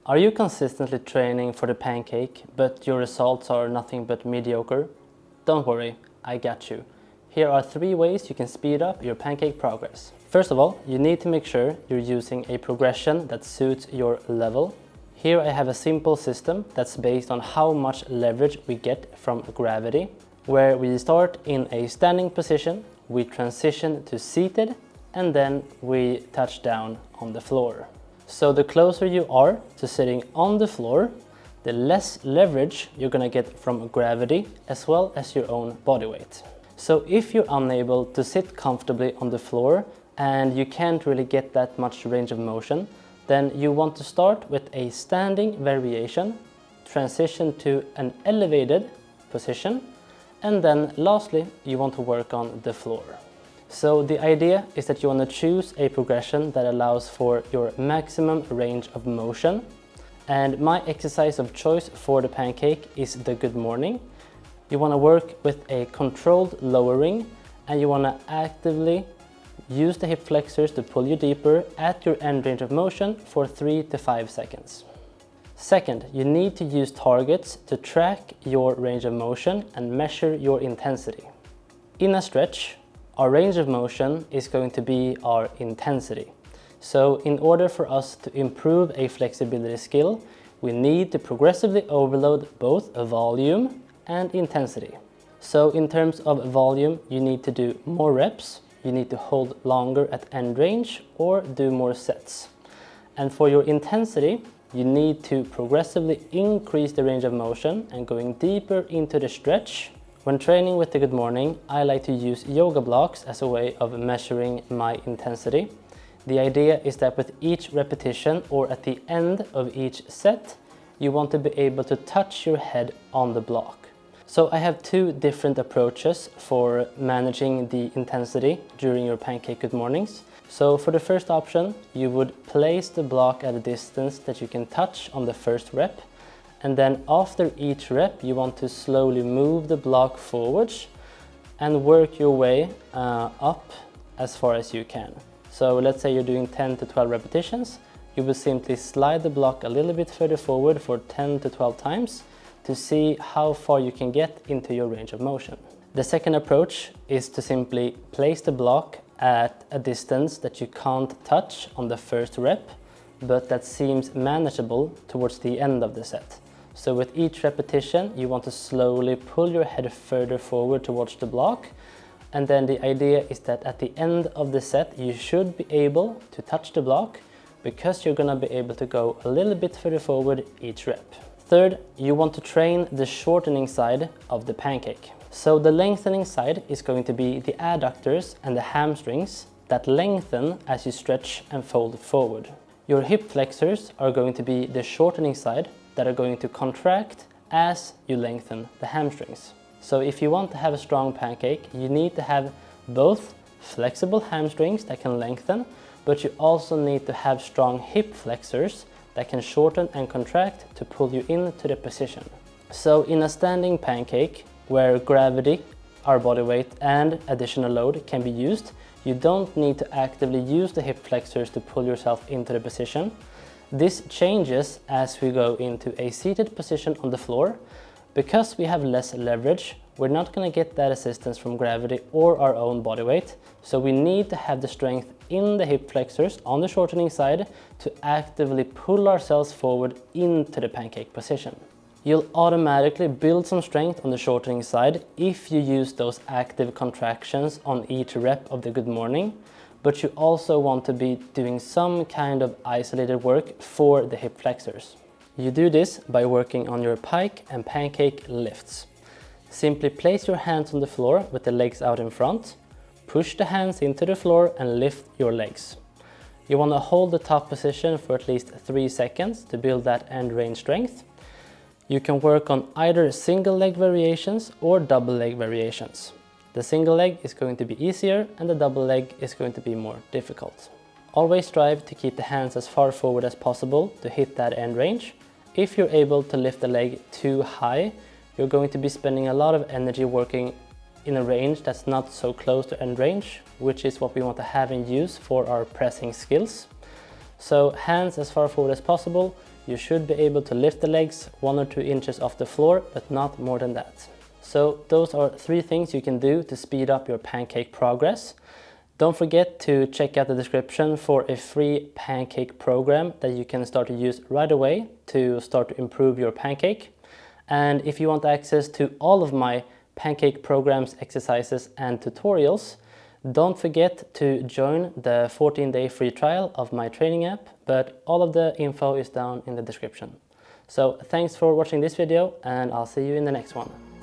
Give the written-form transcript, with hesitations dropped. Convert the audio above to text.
Are you consistently training for the pancake, but your results are nothing but mediocre? Don't worry, I got you. Here are 3 ways you can speed up your pancake progress. First of all, you need to make sure you're using a progression that suits your level. Here I have a simple system that's based on how much leverage we get from gravity, where we start in a standing position, we transition to seated, and then we touch down on the floor. So the closer you are to sitting on the floor, the less leverage you're gonna get from gravity as well as your own body weight. So if you're unable to sit comfortably on the floor and you can't really get that much range of motion, then you want to start with a standing variation, transition to an elevated position, and then lastly, you want to work on the floor. So the idea is that you want to choose a progression that allows for your maximum range of motion. And my exercise of choice for the pancake is the good morning. You want to work with a controlled lowering, and you want to actively use the hip flexors to pull you deeper at your end range of motion for 3 to 5 seconds. Second, you need to use targets to track your range of motion and measure your intensity. In a stretch, our range of motion is going to be our intensity. So in order for us to improve a flexibility skill, we need to progressively overload both volume and intensity. So in terms of volume, you need to do more reps, you need to hold longer at end range, or do more sets. And for your intensity, you need to progressively increase the range of motion and going deeper into the stretch. When training with the good morning, I like to use yoga blocks as a way of measuring my intensity. The idea is that with each repetition or at the end of each set, you want to be able to touch your head on the block. So I have 2 different approaches for managing the intensity during your pancake good mornings. So for the first option, you would place the block at a distance that you can touch on the first rep. And then after each rep, you want to slowly move the block forwards and work your way up as far as you can. So let's say you're doing 10 to 12 repetitions. You will simply slide the block a little bit further forward for 10 to 12 times to see how far you can get into your range of motion. The second approach is to simply place the block at a distance that you can't touch on the first rep, but that seems manageable towards the end of the set. So with each repetition, you want to slowly pull your head further forward towards the block. And then the idea is that at the end of the set, you should be able to touch the block because you're gonna be able to go a little bit further forward each rep. Third, you want to train the shortening side of the pancake. So the lengthening side is going to be the adductors and the hamstrings that lengthen as you stretch and fold forward. Your hip flexors are going to be the shortening side that are going to contract as you lengthen the hamstrings. So if you want to have a strong pancake, you need to have both flexible hamstrings that can lengthen, but you also need to have strong hip flexors that can shorten and contract to pull you into the position. So in a standing pancake, where gravity, our body weight, and additional load can be used, you don't need to actively use the hip flexors to pull yourself into the position. This changes as we go into a seated position on the floor. Because we have less leverage, we're not going to get that assistance from gravity or our own body weight. So we need to have the strength in the hip flexors on the shortening side to actively pull ourselves forward into the pancake position. You'll automatically build some strength on the shortening side if you use those active contractions on each rep of the good morning, but you also want to be doing some kind of isolated work for the hip flexors. You do this by working on your pike and pancake lifts. Simply place your hands on the floor with the legs out in front, push the hands into the floor and lift your legs. You want to hold the top position for at least 3 seconds to build that end range strength. You can work on either single leg variations or double leg variations. The single leg is going to be easier and the double leg is going to be more difficult. Always strive to keep the hands as far forward as possible to hit that end range. If you're able to lift the leg too high, you're going to be spending a lot of energy working in a range that's not so close to end range, which is what we want to have in use for our pressing skills. So hands as far forward as possible, You should be able to lift the legs 1 or 2 inches off the floor, but not more than that. So those are 3 things you can do to speed up your pancake progress. Don't forget to check out the description for a free pancake program that you can start to use right away to start to improve your pancake. And if you want access to all of my pancake programs, exercises and tutorials, don't forget to join the 14-day free trial of my training app, but all of the info is down in the description. So thanks for watching this video, and I'll see you in the next one.